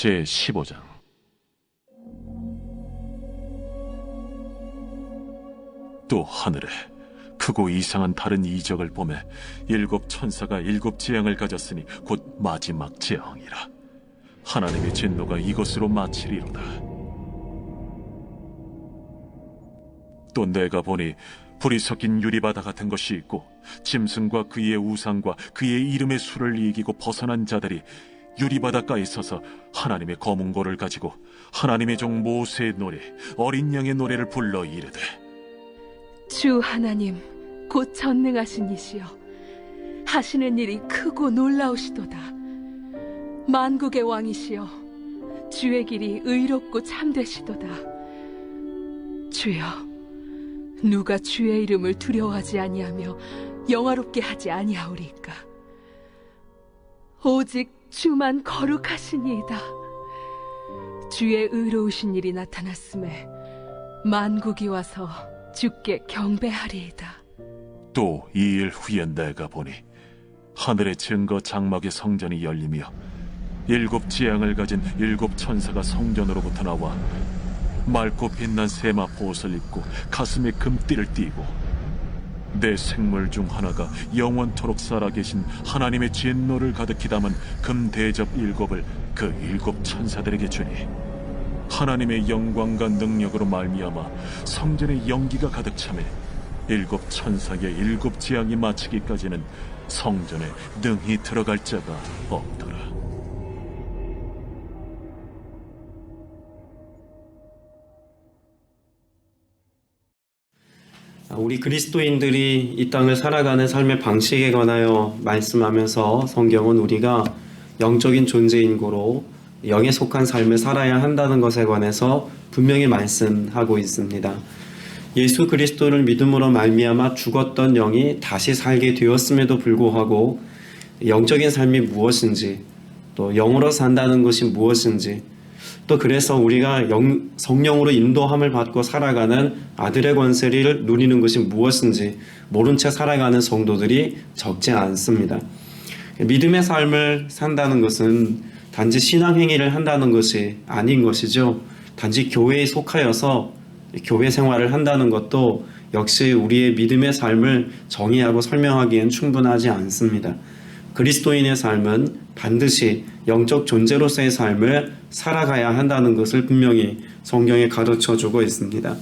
제15장. 또 하늘에 크고 이상한 다른 이적을 보매 일곱 천사가 일곱 재앙을 가졌으니 곧 마지막 재앙이라. 하나님의 진노가 이것으로 마치리로다. 또 내가 보니 불이 섞인 유리바다 같은 것이 있고 짐승과 그의 우상과 그의 이름의 수를 이기고 벗어난 자들이 유리바닷가에 서서 하나님의 검은고를 가지고 하나님의 종 모세의 노래 어린 양의 노래를 불러 이르되, 주 하나님 곧 전능하신 이시여, 하시는 일이 크고 놀라우시도다. 만국의 왕이시여, 주의 길이 의롭고 참되시도다. 주여, 누가 주의 이름을 두려워하지 아니하며 영화롭게 하지 아니하오리까? 오직 주만 거룩하시니이다. 주의 의로우신 일이 나타났음에 만국이 와서 주께 경배하리이다. 또 이 일 후에 내가 보니 하늘의 증거 장막의 성전이 열리며 일곱 재앙을 가진 일곱 천사가 성전으로부터 나와 맑고 빛난 세마 보옷을 입고 가슴에 금띠를 띠고 내 생물 중 하나가 영원토록 살아계신 하나님의 진노를 가득히 담은 금 대접 일곱을 그 일곱 천사들에게 주니, 하나님의 영광과 능력으로 말미암아 성전의 연기가 가득 차매 일곱 천사의 일곱 재앙이 마치기까지는 성전에 능히 들어갈 자가 없더라. 우리 그리스도인들이 이 땅을 살아가는 삶의 방식에 관하여 말씀하면서 성경은 우리가 영적인 존재인 고로 영에 속한 삶을 살아야 한다는 것에 관해서 분명히 말씀하고 있습니다. 예수 그리스도를 믿음으로 말미암아 죽었던 영이 다시 살게 되었음에도 불구하고 영적인 삶이 무엇인지, 또 영으로 산다는 것이 무엇인지, 또 그래서 우리가 성령으로 인도함을 받고 살아가는 아들의 권세를 누리는 것이 무엇인지 모른 채 살아가는 성도들이 적지 않습니다. 믿음의 삶을 산다는 것은 단지 신앙행위를 한다는 것이 아닌 것이죠. 단지 교회에 속하여서 교회 생활을 한다는 것도 역시 우리의 믿음의 삶을 정의하고 설명하기엔 충분하지 않습니다. 그리스도인의 삶은 반드시 영적 존재로서의 삶을 살아가야 한다는 것을 분명히 성경에 가르쳐주고 있습니다.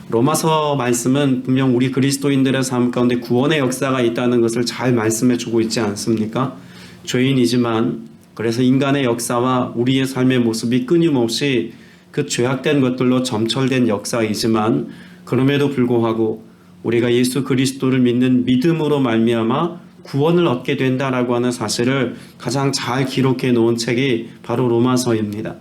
로마서 말씀은 분명 우리 그리스도인들의 삶 가운데 구원의 역사가 있다는 것을 잘 말씀해주고 있지 않습니까? 죄인이지만 그래서 인간의 역사와 우리의 삶의 모습이 끊임없이 그 죄악된 것들로 점철된 역사이지만, 그럼에도 불구하고 우리가 예수 그리스도를 믿는 믿음으로 말미암아 구원을 얻게 된다라고 하는 사실을 가장 잘 기록해 놓은 책이 바로 로마서입니다.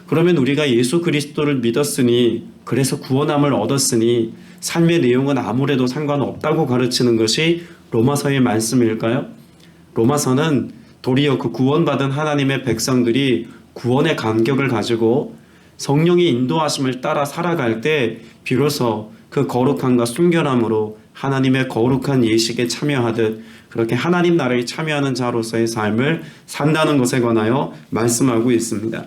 그러면 우리가 예수 그리스도를 믿었으니, 그래서 구원함을 얻었으니 삶의 내용은 아무래도 상관없다고 가르치는 것이 로마서의 말씀일까요? 로마서는 도리어 그 구원받은 하나님의 백성들이 구원의 감격을 가지고 성령의 인도하심을 따라 살아갈 때 비로소 그 거룩함과 순결함으로 하나님의 거룩한 예식에 참여하듯 그렇게 하나님 나라에 참여하는 자로서의 삶을 산다는 것에 관하여 말씀하고 있습니다.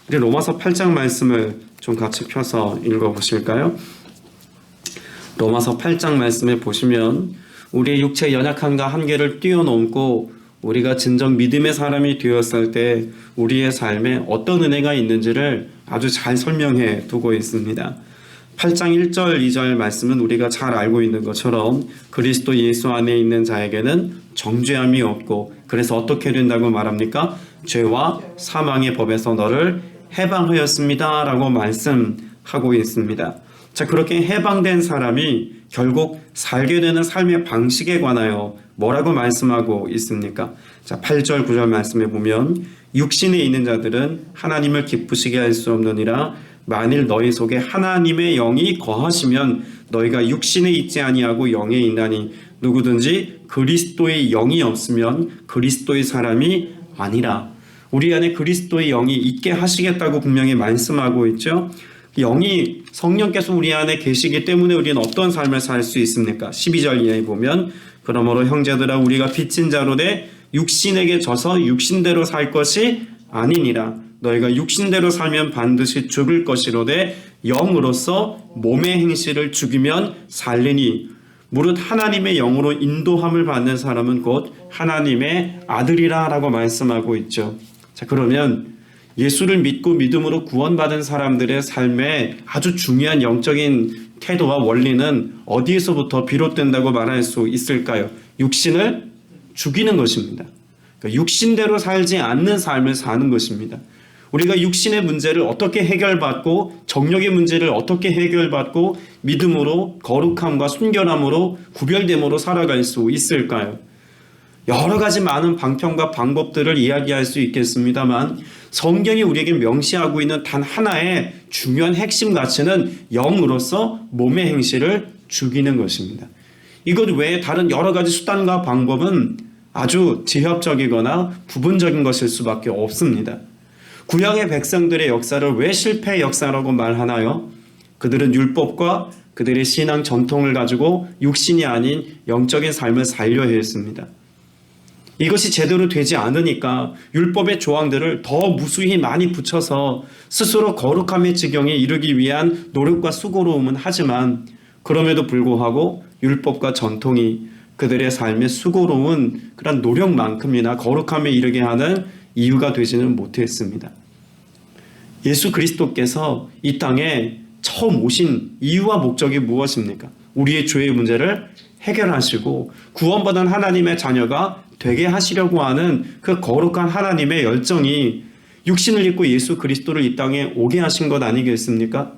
우리 로마서 8장 말씀을 좀 같이 펴서 읽어보실까요? 로마서 8장 말씀에 보시면 우리의 육체의 연약함과 한계를 뛰어넘고 우리가 진정 믿음의 사람이 되었을 때 우리의 삶에 어떤 은혜가 있는지를 아주 잘 설명해 두고 있습니다. 8장 1절 2절 말씀은 우리가 잘 알고 있는 것처럼 그리스도 예수 안에 있는 자에게는 정죄함이 없고, 그래서 어떻게 된다고 말합니까? 죄와 사망의 법에서 너를 해방하였습니다 라고 말씀하고 있습니다. 자, 그렇게 해방된 사람이 결국 살게 되는 삶의 방식에 관하여 뭐라고 말씀하고 있습니까? 자, 8절 9절 말씀에 보면 육신에 있는 자들은 하나님을 기쁘시게 할 수 없느니라. 만일 너희 속에 하나님의 영이 거하시면 너희가 육신에 있지 아니하고 영에 있나니 누구든지 그리스도의 영이 없으면 그리스도의 사람이 아니라. 우리 안에 그리스도의 영이 있게 하시겠다고 분명히 말씀하고 있죠. 영이 성령께서 우리 안에 계시기 때문에 우리는 어떤 삶을 살 수 있습니까? 12절 이하에 보면 그러므로 형제들아 우리가 빚진 자로 돼 육신에게 져서 육신대로 살 것이 아니니라. 너희가 육신대로 살면 반드시 죽을 것이로되 영으로서 몸의 행실을 죽이면 살리니 무릇 하나님의 영으로 인도함을 받는 사람은 곧 하나님의 아들이라 라고 말씀하고 있죠. 자, 그러면 예수를 믿고 믿음으로 구원받은 사람들의 삶에 아주 중요한 영적인 태도와 원리는 어디에서부터 비롯된다고 말할 수 있을까요? 육신을 죽이는 것입니다. 그러니까 육신대로 살지 않는 삶을 사는 것입니다. 우리가 육신의 문제를 어떻게 해결받고 정욕의 문제를 어떻게 해결받고 믿음으로 거룩함과 순결함으로 구별됨으로 살아갈 수 있을까요? 여러 가지 많은 방편과 방법들을 이야기할 수 있겠습니다만 성경이 우리에게 명시하고 있는 단 하나의 중요한 핵심 가치는 영으로서 몸의 행실을 죽이는 것입니다. 이것 외에 다른 여러 가지 수단과 방법은 아주 제협적이거나 부분적인 것일 수밖에 없습니다. 구약의 백성들의 역사를 왜 실패의 역사라고 말하나요? 그들은 율법과 그들의 신앙 전통을 가지고 육신이 아닌 영적인 삶을 살려야 했습니다. 이것이 제대로 되지 않으니까 율법의 조항들을 더 무수히 많이 붙여서 스스로 거룩함의 지경에 이르기 위한 노력과 수고로움은 하지만 그럼에도 불구하고 율법과 전통이 그들의 삶의 수고로운 그런 노력만큼이나 거룩함에 이르게 하는 이유가 되지는 못했습니다. 예수 그리스도께서 이 땅에 처음 오신 이유와 목적이 무엇입니까? 우리의 죄의 문제를 해결하시고 구원받은 하나님의 자녀가 되게 하시려고 하는 그 거룩한 하나님의 열정이 육신을 입고 예수 그리스도를 이 땅에 오게 하신 것 아니겠습니까?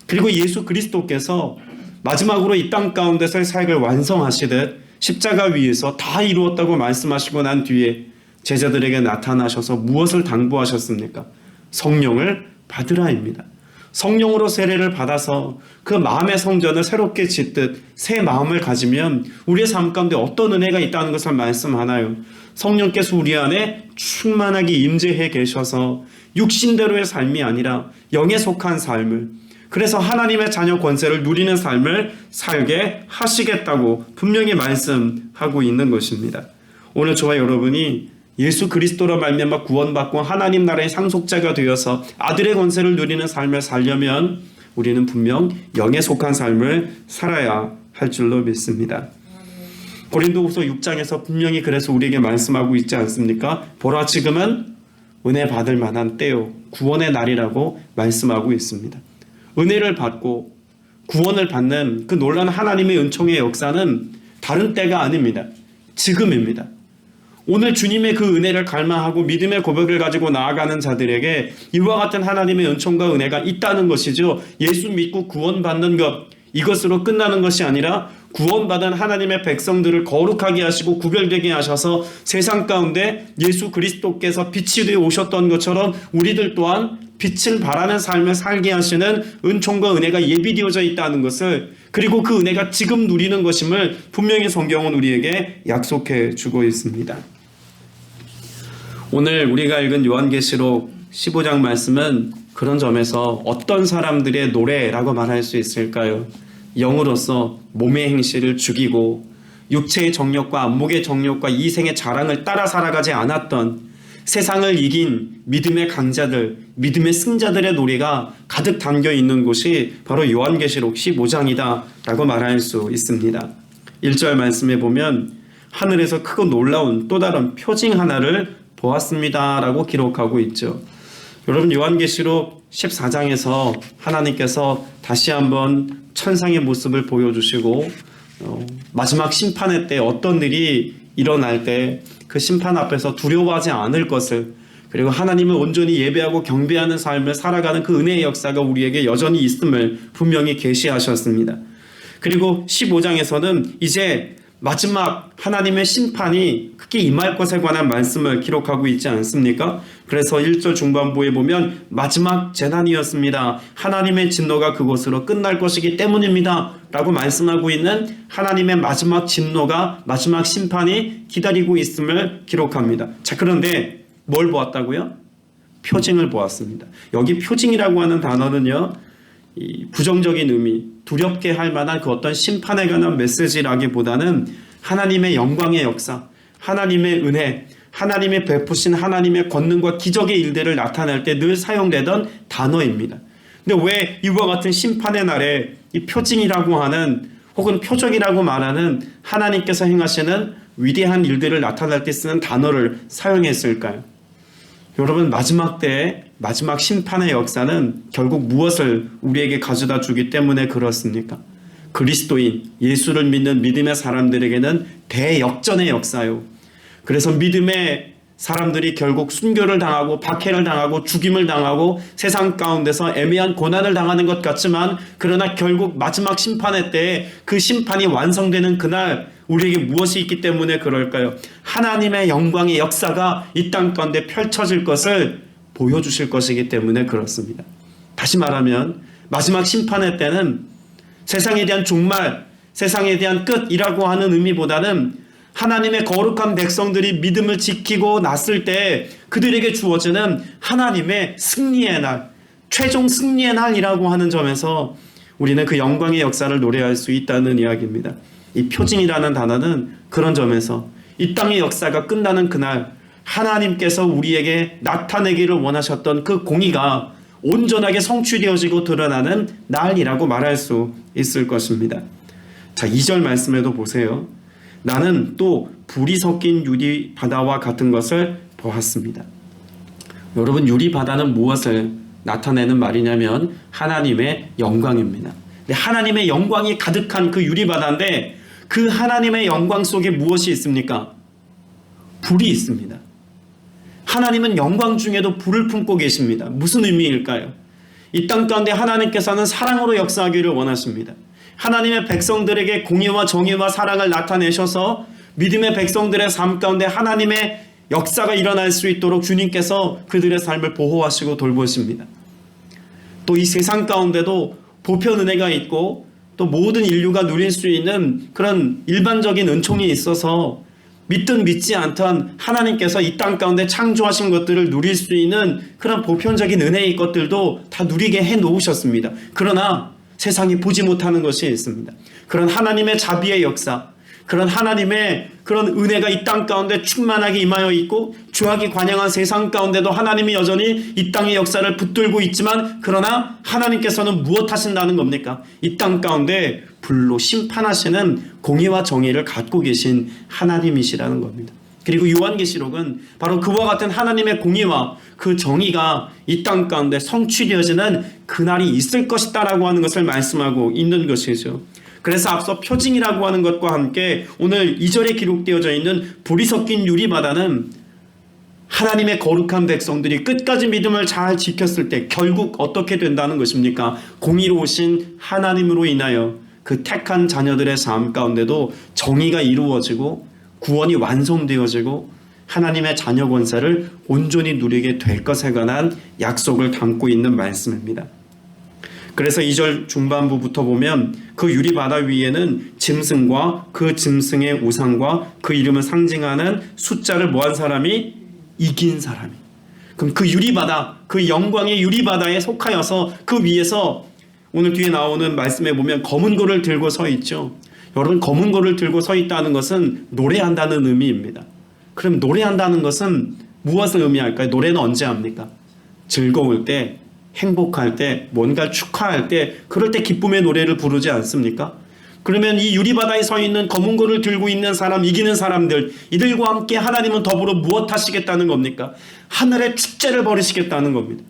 그리고 예수 그리스도께서 마지막으로 이 땅 가운데서의 사역을 완성하시듯 십자가 위에서 다 이루었다고 말씀하시고 난 뒤에 제자들에게 나타나셔서 무엇을 당부하셨습니까? 성령을 받으라입니다. 성령으로 세례를 받아서 그 마음의 성전을 새롭게 짓듯 새 마음을 가지면 우리의 삶 가운데 어떤 은혜가 있다는 것을 말씀하나요? 성령께서 우리 안에 충만하게 임재해 계셔서 육신대로의 삶이 아니라 영에 속한 삶을, 그래서 하나님의 자녀 권세를 누리는 삶을 살게 하시겠다고 분명히 말씀하고 있는 것입니다. 오늘 저와 여러분이 예수 그리스도로 말미암아 구원받고 하나님 나라의 상속자가 되어서 아들의 권세를 누리는 삶을 살려면 우리는 분명 영에 속한 삶을 살아야 할 줄로 믿습니다. 고린도후서 6장에서 분명히 그래서 우리에게 말씀하고 있지 않습니까? 보라, 지금은 은혜 받을 만한 때요, 구원의 날이라고 말씀하고 있습니다. 은혜를 받고 구원을 받는 그 놀라운 하나님의 은총의 역사는 다른 때가 아닙니다. 지금입니다. 오늘 주님의 그 은혜를 갈망하고 믿음의 고백을 가지고 나아가는 자들에게 이와 같은 하나님의 은총과 은혜가 있다는 것이죠. 예수 믿고 구원받는 것, 이것으로 끝나는 것이 아니라 구원받은 하나님의 백성들을 거룩하게 하시고 구별되게 하셔서 세상 가운데 예수 그리스도께서 빛이 되어 오셨던 것처럼 우리들 또한 빛을 발하는 삶을 살게 하시는 은총과 은혜가 예비되어져 있다는 것을, 그리고 그 은혜가 지금 누리는 것임을 분명히 성경은 우리에게 약속해 주고 있습니다. 오늘 우리가 읽은 요한계시록 15장 말씀은 그런 점에서 어떤 사람들의 노래라고 말할 수 있을까요? 영으로서 몸의 행실을 죽이고 육체의 정욕과 안목의 정욕과 이생의 자랑을 따라 살아가지 않았던 세상을 이긴 믿음의 강자들, 믿음의 승자들의 노래가 가득 담겨 있는 곳이 바로 요한계시록 15장이다 라고 말할 수 있습니다. 1절 말씀에 보면 하늘에서 크고 놀라운 또 다른 표징 하나를 보았습니다 라고 기록하고 있죠. 여러분, 요한계시록 14장에서 하나님께서 다시 한번 천상의 모습을 보여주시고 마지막 심판의 때 어떤 일이 일어날 때 그 심판 앞에서 두려워하지 않을 것을, 그리고 하나님을 온전히 예배하고 경배하는 삶을 살아가는 그 은혜의 역사가 우리에게 여전히 있음을 분명히 계시하셨습니다. 그리고 15장에서는 이제 마지막 하나님의 심판이 크게 임할 것에 관한 말씀을 기록하고 있지 않습니까? 그래서 1절 중반부에 보면 마지막 재난이었습니다. 하나님의 진노가 그곳으로 끝날 것이기 때문입니다 라고 말씀하고 있는 하나님의 마지막 진노가, 마지막 심판이 기다리고 있음을 기록합니다. 자, 그런데 뭘 보았다고요? 표징을 보았습니다. 여기 표징이라고 하는 단어는요, 이 부정적인 의미, 두렵게 할 만한 그 어떤 심판에 관한 메시지라기보다는 하나님의 영광의 역사, 하나님의 은혜, 하나님의 베푸신 하나님의 권능과 기적의 일들을 나타낼 때 늘 사용되던 단어입니다. 근데 왜 이와 같은 심판의 날에 이 표징이라고 하는 혹은 표적이라고 말하는 하나님께서 행하시는 위대한 일들을 나타낼 때 쓰는 단어를 사용했을까요? 여러분, 마지막 때에 마지막 심판의 역사는 결국 무엇을 우리에게 가져다 주기 때문에 그렇습니까? 그리스도인, 예수를 믿는 믿음의 사람들에게는 대역전의 역사요. 그래서 믿음의 사람들이 결국 순교를 당하고 박해를 당하고 죽임을 당하고 세상 가운데서 애매한 고난을 당하는 것 같지만, 그러나 결국 마지막 심판의 때에 그 심판이 완성되는 그날 우리에게 무엇이 있기 때문에 그럴까요? 하나님의 영광의 역사가 이 땅 가운데 펼쳐질 것을 보여주실 것이기 때문에 그렇습니다. 다시 말하면 마지막 심판의 때는 세상에 대한 종말, 세상에 대한 끝이라고 하는 의미보다는 하나님의 거룩한 백성들이 믿음을 지키고 났을 때 그들에게 주어지는 하나님의 승리의 날, 최종 승리의 날이라고 하는 점에서 우리는 그 영광의 역사를 노래할 수 있다는 이야기입니다. 이 표징이라는 단어는 그런 점에서 이 땅의 역사가 끝나는 그날 하나님께서 우리에게 나타내기를 원하셨던 그 공의가 온전하게 성취되어지고 드러나는 날이라고 말할 수 있을 것입니다. 자, 2절 말씀에도 보세요. 나는 또 불이 섞인 유리 바다와 같은 것을 보았습니다. 여러분, 유리 바다는 무엇을 나타내는 말이냐면 하나님의 영광입니다. 하나님의 영광이 가득한 그 유리 바다인데 그 하나님의 영광 속에 무엇이 있습니까? 불이 있습니다. 하나님은 영광 중에도 불을 품고 계십니다. 무슨 의미일까요? 이 땅 가운데 하나님께서는 사랑으로 역사하기를 원하십니다. 하나님의 백성들에게 공의와 정의와 사랑을 나타내셔서 믿음의 백성들의 삶 가운데 하나님의 역사가 일어날 수 있도록 주님께서 그들의 삶을 보호하시고 돌보십니다. 또 이 세상 가운데도 보편 은혜가 있고 또 모든 인류가 누릴 수 있는 그런 일반적인 은총이 있어서 믿든 믿지 않던 하나님께서 이 땅 가운데 창조하신 것들을 누릴 수 있는 그런 보편적인 은혜의 것들도 다 누리게 해 놓으셨습니다. 그러나 세상이 보지 못하는 것이 있습니다. 그런 하나님의 자비의 역사, 그런 하나님의 그런 은혜가 이 땅 가운데 충만하게 임하여 있고 죄악이 관영한 세상 가운데도 하나님이 여전히 이 땅의 역사를 붙들고 있지만, 그러나 하나님께서는 무엇 하신다는 겁니까? 이 땅 가운데 불로 심판하시는 공의와 정의를 갖고 계신 하나님이시라는 겁니다. 그리고 요한계시록은 바로 그와 같은 하나님의 공의와 그 정의가 이 땅 가운데 성취되어지는 그날이 있을 것이다라고 하는 것을 말씀하고 있는 것이죠. 그래서 앞서 표징이라고 하는 것과 함께 오늘 2절에 기록되어져 있는 불이 섞인 유리바다는 하나님의 거룩한 백성들이 끝까지 믿음을 잘 지켰을 때 결국 어떻게 된다는 것입니까? 공의로우신 하나님으로 인하여 그 택한 자녀들의 삶 가운데도 정의가 이루어지고 구원이 완성되어지고 하나님의 자녀 권세를 온전히 누리게 될 것에 관한 약속을 담고 있는 말씀입니다. 그래서 2절 중반부부터 보면 그 유리바다 위에는 짐승과 그 짐승의 우상과 그 이름을 상징하는 숫자를 뭐한 사람이? 이긴 사람이. 그럼 그 유리바다, 그 영광의 유리바다에 속하여서 그 위에서 오늘 뒤에 나오는 말씀에 보면 검은 고를 들고 서 있죠. 여러분, 검은 고를 들고 서 있다는 것은 노래한다는 의미입니다. 그럼 노래한다는 것은 무엇을 의미할까요? 노래는 언제 합니까? 즐거울 때, 행복할 때, 뭔가 축하할 때, 그럴 때 기쁨의 노래를 부르지 않습니까? 그러면 이 유리바다에 서 있는 검은 고를 들고 있는 사람, 이기는 사람들, 이들과 함께 하나님은 더불어 무엇 하시겠다는 겁니까? 하늘의 축제를 벌이시겠다는 겁니다.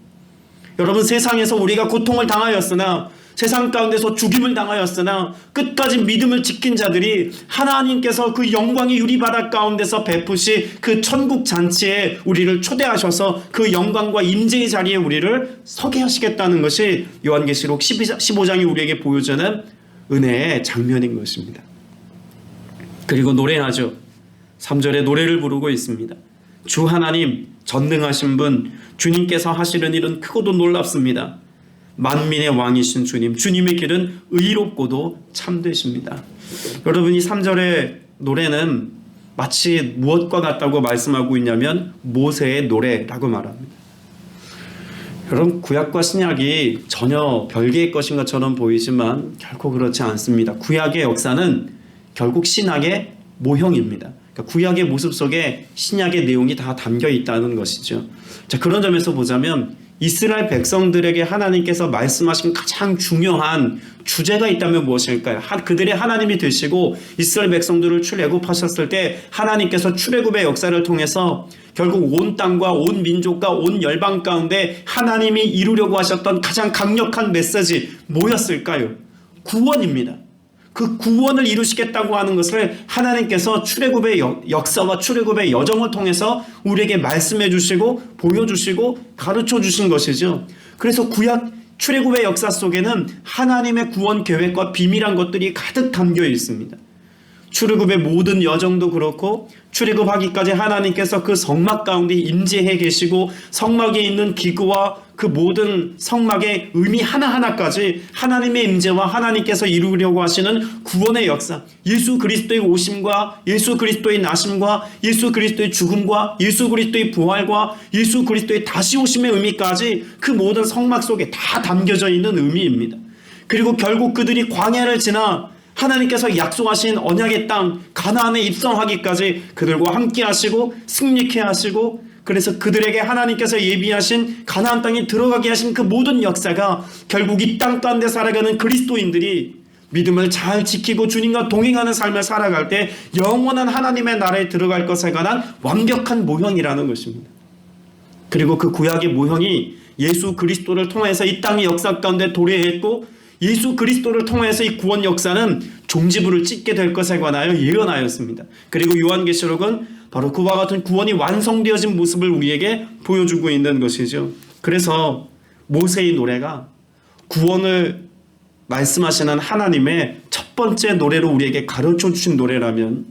여러분, 세상에서 우리가 고통을 당하였으나, 세상 가운데서 죽임을 당하였으나 끝까지 믿음을 지킨 자들이 하나님께서 그 영광의 유리바다 가운데서 베푸시 그 천국 잔치에 우리를 초대하셔서 그 영광과 임재의 자리에 우리를 서게 하시겠다는 것이 요한계시록 15장이 우리에게 보여주는 은혜의 장면인 것입니다. 그리고 노래하죠. 3절에 노래를 부르고 있습니다. 주 하나님, 전능하신 분, 주님께서 하시는 일은 크고도 놀랍습니다. 만민의 왕이신 주님, 주님의 길은 의롭고도 참되십니다. 여러분, 이 3절의 노래는 마치 무엇과 같다고 말씀하고 있냐면 모세의 노래라고 말합니다. 여러분, 구약과 신약이 전혀 별개의 것인 것처럼 보이지만 결코 그렇지 않습니다. 구약의 역사는 결국 신약의 모형입니다. 그러니까 구약의 모습 속에 신약의 내용이 다 담겨 있다는 것이죠. 자, 그런 점에서 보자면 이스라엘 백성들에게 하나님께서 말씀하신 가장 중요한 주제가 있다면 무엇일까요? 그들의 하나님이 되시고 이스라엘 백성들을 출애굽하셨을 때 하나님께서 출애굽의 역사를 통해서 결국 온 땅과 온 민족과 온 열방 가운데 하나님이 이루려고 하셨던 가장 강력한 메시지 뭐였을까요? 구원입니다. 그 구원을 이루시겠다고 하는 것을 하나님께서 출애굽의 역사와 출애굽의 여정을 통해서 우리에게 말씀해 주시고 보여주시고 가르쳐 주신 것이죠. 그래서 구약 출애굽의 역사 속에는 하나님의 구원 계획과 비밀한 것들이 가득 담겨 있습니다. 출애굽의 모든 여정도 그렇고 출애굽하기까지 하나님께서 그 성막 가운데 임재해 계시고 성막에 있는 기구와 그 모든 성막의 의미 하나하나까지 하나님의 임재와 하나님께서 이루려고 하시는 구원의 역사, 예수 그리스도의 오심과 예수 그리스도의 나심과 예수 그리스도의 죽음과 예수 그리스도의 부활과 예수 그리스도의 다시 오심의 의미까지 그 모든 성막 속에 다 담겨져 있는 의미입니다. 그리고 결국 그들이 광야를 지나 하나님께서 약속하신 언약의 땅 가나안에 입성하기까지 그들과 함께 하시고 승리케 하시고 그래서 그들에게 하나님께서 예비하신 가나안 땅에 들어가게 하신 그 모든 역사가 결국 이 땅 가운데 살아가는 그리스도인들이 믿음을 잘 지키고 주님과 동행하는 삶을 살아갈 때 영원한 하나님의 나라에 들어갈 것에 관한 완벽한 모형이라는 것입니다. 그리고 그 구약의 모형이 예수 그리스도를 통해서 이 땅의 역사 가운데 도래했고 예수 그리스도를 통해서 이 구원 역사는 종지부를 찍게 될 것에 관하여 예언하였습니다. 그리고 요한계시록은 바로 그와 같은 구원이 완성되어진 모습을 우리에게 보여주고 있는 것이죠. 그래서 모세의 노래가 구원을 말씀하시는 하나님의 첫 번째 노래로 우리에게 가르쳐 주신 노래라면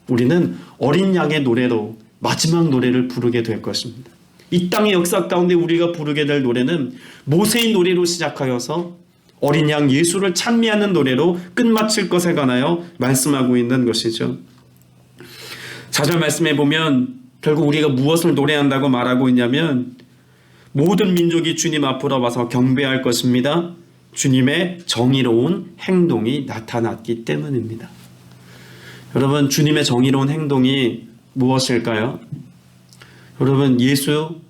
우리는 어린 양의 노래로 마지막 노래를 부르게 될 것입니다. 이 땅의 역사 가운데 우리가 부르게 될 노래는 모세의 노래로 시작하여서 어린 양 예수를 찬미하는 노래로 끝마칠 것에 관하여 말씀하고 있는 것이죠. 4절 말씀에 보면 결국 우리가 무엇을 노래한다고 말하고 있냐면 모든 민족이 주님 앞으로 와서 경배할 것입니다. 주님의 정의로운 행동이 나타났기 때문입니다. 여러분, 주님의 정의로운 행동이 무엇일까요? 여러분, 예수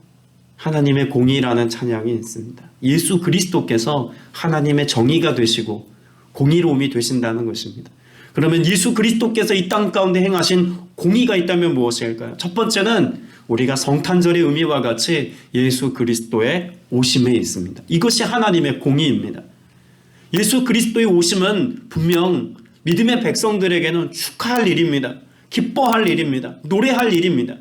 하나님의 공의라는 찬양이 있습니다. 예수 그리스도께서 하나님의 정의가 되시고 공의로움이 되신다는 것입니다. 그러면 예수 그리스도께서 이 땅 가운데 행하신 공의가 있다면 무엇일까요? 첫 번째는 우리가 성탄절의 의미와 같이 예수 그리스도의 오심에 있습니다. 이것이 하나님의 공의입니다. 예수 그리스도의 오심은 분명 믿음의 백성들에게는 축하할 일입니다. 기뻐할 일입니다. 노래할 일입니다.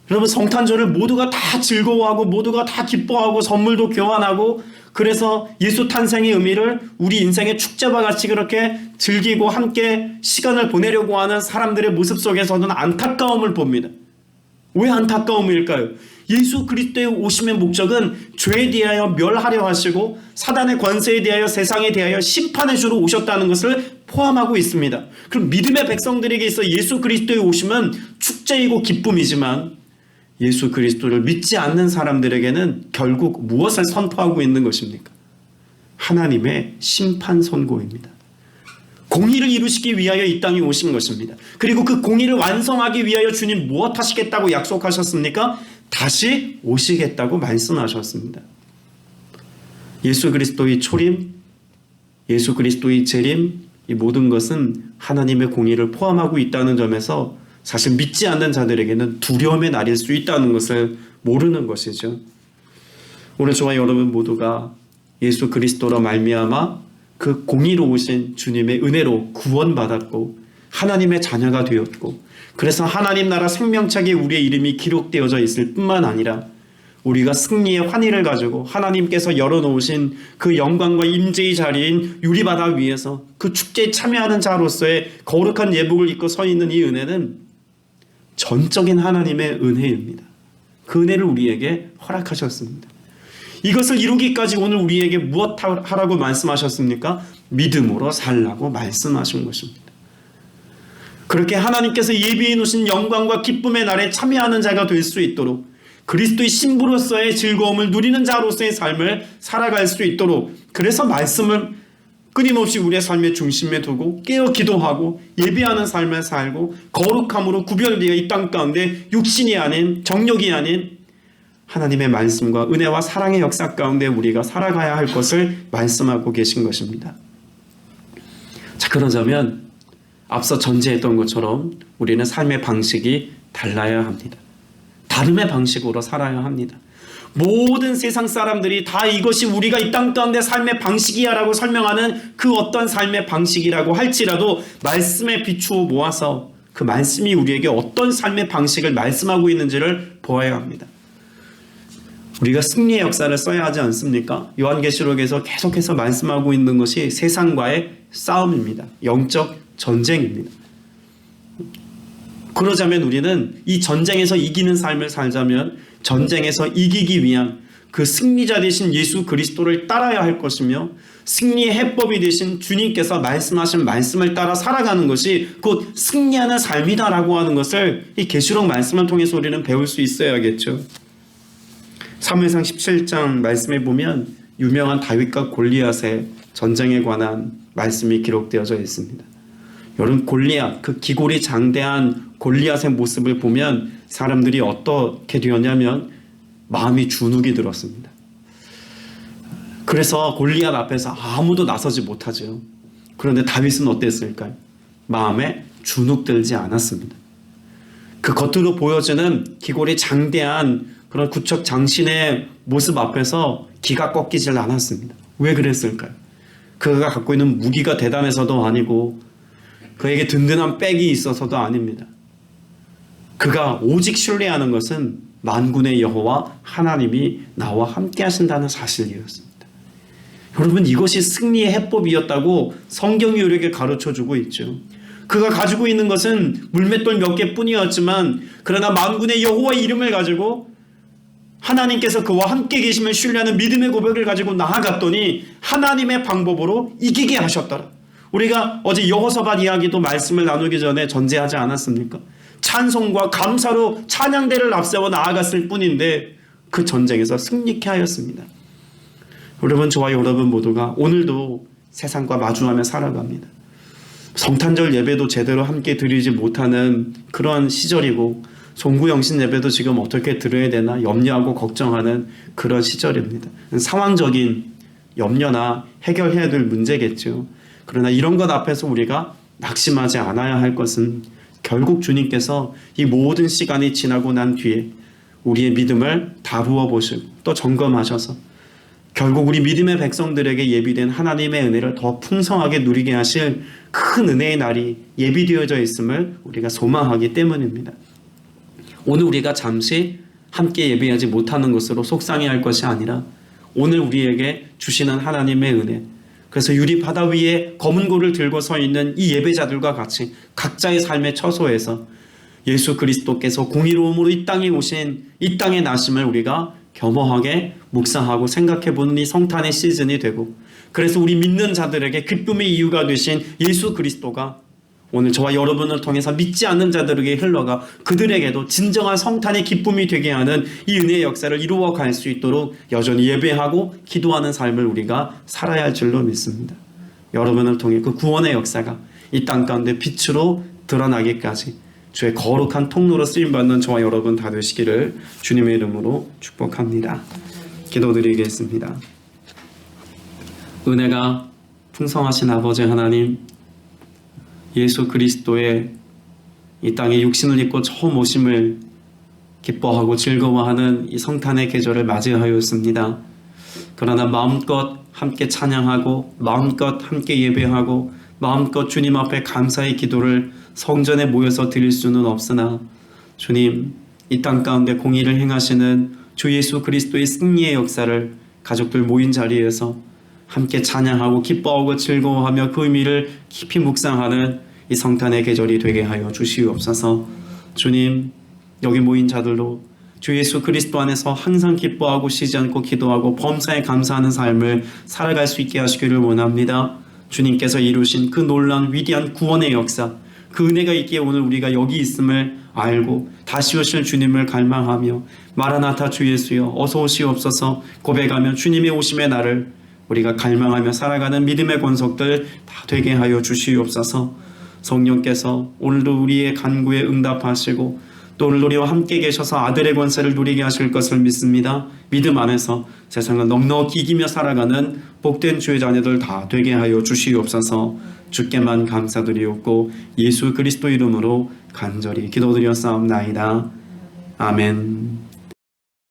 여러분, 성탄절을 모두가 다 즐거워하고 모두가 다 기뻐하고 선물도 교환하고 그래서 예수 탄생의 의미를 우리 인생의 축제와 같이 그렇게 즐기고 함께 시간을 보내려고 하는 사람들의 모습 속에서는 안타까움을 봅니다. 왜 안타까움일까요? 예수 그리스도의 오심의 목적은 죄에 대하여 멸하려 하시고 사단의 권세에 대하여 세상에 대하여 심판해 주러 오셨다는 것을 포함하고 있습니다. 그럼 믿음의 백성들에게 있어 예수 그리스도의 오심은 축제이고 기쁨이지만 예수 그리스도를 믿지 않는 사람들에게는 결국 무엇을 선포하고 있는 것입니까? 하나님의 심판 선고입니다. 공의를 이루시기 위하여 이 땅에 오신 것입니다. 그리고 그 공의를 완성하기 위하여 주님 무엇 하시겠다고 약속하셨습니까? 다시 오시겠다고 말씀하셨습니다. 예수 그리스도의 초림, 예수 그리스도의 재림, 이 모든 것은 하나님의 공의를 포함하고 있다는 점에서 사실 믿지 않는 자들에게는 두려움의 날일 수 있다는 것을 모르는 것이죠. 오늘 저와 여러분 모두가 예수 그리스도로 말미암아 그 공의로우신 주님의 은혜로 구원받았고 하나님의 자녀가 되었고 그래서 하나님 나라 생명책에 우리의 이름이 기록되어져 있을 뿐만 아니라 우리가 승리의 환희를 가지고 하나님께서 열어놓으신 그 영광과 임재의 자리인 유리바다 위에서 그 축제에 참여하는 자로서의 거룩한 예복을 입고 서 있는 이 은혜는 전적인 하나님의 은혜입니다. 그 은혜를 우리에게 허락하셨습니다. 이것을 이루기까지 오늘 우리에게 무엇 하라고 말씀하셨습니까? 믿음으로 살라고 말씀하신 것입니다. 그렇게 하나님께서 예비해 놓으신 영광과 기쁨의 날에 참여하는 자가 될 수 있도록 그리스도의 신부로서의 즐거움을 누리는 자로서의 삶을 살아갈 수 있도록 그래서 말씀을 끊임없이 우리의 삶의 중심에 두고 깨어 기도하고 예배하는 삶을 살고 거룩함으로 구별되어 이 땅 가운데 육신이 아닌 정욕이 아닌 하나님의 말씀과 은혜와 사랑의 역사 가운데 우리가 살아가야 할 것을 말씀하고 계신 것입니다. 자, 그러자면 앞서 전제했던 것처럼 우리는 삶의 방식이 달라야 합니다. 다름의 방식으로 살아야 합니다. 모든 세상 사람들이 다 이것이 우리가 이 땅 가운데 삶의 방식이야 라고 설명하는 그 어떤 삶의 방식이라고 할지라도 말씀에 비추어 모아서 그 말씀이 우리에게 어떤 삶의 방식을 말씀하고 있는지를 보아야 합니다. 우리가 승리의 역사를 써야 하지 않습니까? 요한계시록에서 계속해서 말씀하고 있는 것이 세상과의 싸움입니다. 영적 전쟁입니다. 그러자면 우리는 이 전쟁에서 이기는 삶을 살자면 전쟁에서 이기기 위한 그 승리자 되신 예수 그리스도를 따라야 할 것이며 승리의 해법이 되신 주님께서 말씀하신 말씀을 따라 살아가는 것이 곧 승리하는 삶이다라고 하는 것을 이 계시록 말씀을 통해서 우리는 배울 수 있어야겠죠. 사무엘상 17장 말씀에 보면 유명한 다윗과 골리앗의 전쟁에 관한 말씀이 기록되어져 있습니다. 여러분, 골리앗, 그 기골이 장대한 골리앗의 모습을 보면 사람들이 어떻게 되었냐면 마음이 주눅이 들었습니다. 그래서 골리앗 앞에서 아무도 나서지 못하죠. 그런데 다윗은 어땠을까요? 마음에 주눅 들지 않았습니다. 그 겉으로 보여지는 기골이 장대한 그런 구척 장신의 모습 앞에서 기가 꺾이질 않았습니다. 왜 그랬을까요? 그가 갖고 있는 무기가 대단해서도 아니고 그에게 든든한 백이 있어서도 아닙니다. 그가 오직 신뢰하는 것은 만군의 여호와 하나님이 나와 함께 하신다는 사실이었습니다. 여러분, 이것이 승리의 해법이었다고 성경이 우리에게 가르쳐주고 있죠. 그가 가지고 있는 것은 물맷돌 몇 개뿐이었지만 그러나 만군의 여호와의 이름을 가지고 하나님께서 그와 함께 계시면 신뢰하는 믿음의 고백을 가지고 나아갔더니 하나님의 방법으로 이기게 하셨더라. 우리가 어제 여호사밧 이야기도 말씀을 나누기 전에 전제하지 않았습니까? 찬송과 감사로 찬양대를 앞세워 나아갔을 뿐인데 그 전쟁에서 승리케 하였습니다. 여러분, 저와 여러분 모두가 오늘도 세상과 마주하며 살아갑니다. 성탄절 예배도 제대로 함께 드리지 못하는 그런 시절이고 송구영신 예배도 지금 어떻게 드려야 되나 염려하고 걱정하는 그런 시절입니다. 상황적인 염려나 해결해야 될 문제겠죠. 그러나 이런 것 앞에서 우리가 낙심하지 않아야 할 것은 결국 주님께서 이 모든 시간이 지나고 난 뒤에 우리의 믿음을 다루어 보시고 또 점검하셔서 결국 우리 믿음의 백성들에게 예비된 하나님의 은혜를 더 풍성하게 누리게 하실 큰 은혜의 날이 예비되어져 있음을 우리가 소망하기 때문입니다. 오늘 우리가 잠시 함께 예배하지 못하는 것으로 속상해할 것이 아니라 오늘 우리에게 주시는 하나님의 은혜, 그래서 유리바다 위에 검은 고를 들고 서 있는 이 예배자들과 같이 각자의 삶의 처소에서 예수 그리스도께서 공의로움으로 이 땅에 오신 이 땅의 나심을 우리가 겸허하게 묵상하고 생각해보는 이 성탄의 시즌이 되고, 그래서 우리 믿는 자들에게 기쁨의 이유가 되신 예수 그리스도가 오늘 저와 여러분을 통해서 믿지 않는 자들에게 흘러가 그들에게도 진정한 성탄의 기쁨이 되게 하는 이 은혜의 역사를 이루어 갈 수 있도록 여전히 예배하고 기도하는 삶을 우리가 살아야 할 줄로 믿습니다. 여러분을 통해 그 구원의 역사가 이 땅 가운데 빛으로 드러나기까지 주의 거룩한 통로로 쓰임받는 저와 여러분 다 되시기를 주님의 이름으로 축복합니다. 기도드리겠습니다. 은혜가 풍성하신 아버지 하나님, 예수 그리스도의 이 땅에 육신을 입고 처음 오심을 기뻐하고 즐거워하는 이 성탄의 계절을 맞이하였습니다. 그러나 마음껏 함께 찬양하고 마음껏 함께 예배하고 마음껏 주님 앞에 감사의 기도를 성전에 모여서 드릴 수는 없으나 주님, 이 땅 가운데 공의를 행하시는 주 예수 그리스도의 승리의 역사를 가족들 모인 자리에서 함께 찬양하고 기뻐하고 즐거워하며 그 의미를 깊이 묵상하는 이 성탄의 계절이 되게 하여 주시옵소서. 주님, 여기 모인 자들로 주 예수 그리스도 안에서 항상 기뻐하고 쉬지 않고 기도하고 범사에 감사하는 삶을 살아갈 수 있게 하시기를 원합니다. 주님께서 이루신 그 놀라운 위대한 구원의 역사, 그 은혜가 있기에 오늘 우리가 여기 있음을 알고 다시 오실 주님을 갈망하며 마라나타 주 예수여 어서 오시옵소서 고백하며 주님의 오심의 날을 우리가 갈망하며 살아가는 믿음의 권속들 다 되게 하여 주시옵소서. 성령께서 오늘도 우리의 간구에 응답하시고 또 오늘 우리와 함께 계셔서 아들의 권세를 누리게 하실 것을 믿습니다. 믿음 안에서 세상을 넉넉히 이기며 살아가는 복된 주의 자녀들 다 되게 하여 주시옵소서. 주께만 감사드리옵고 예수 그리스도 이름으로 간절히 기도드렸사옵나이다. 아멘.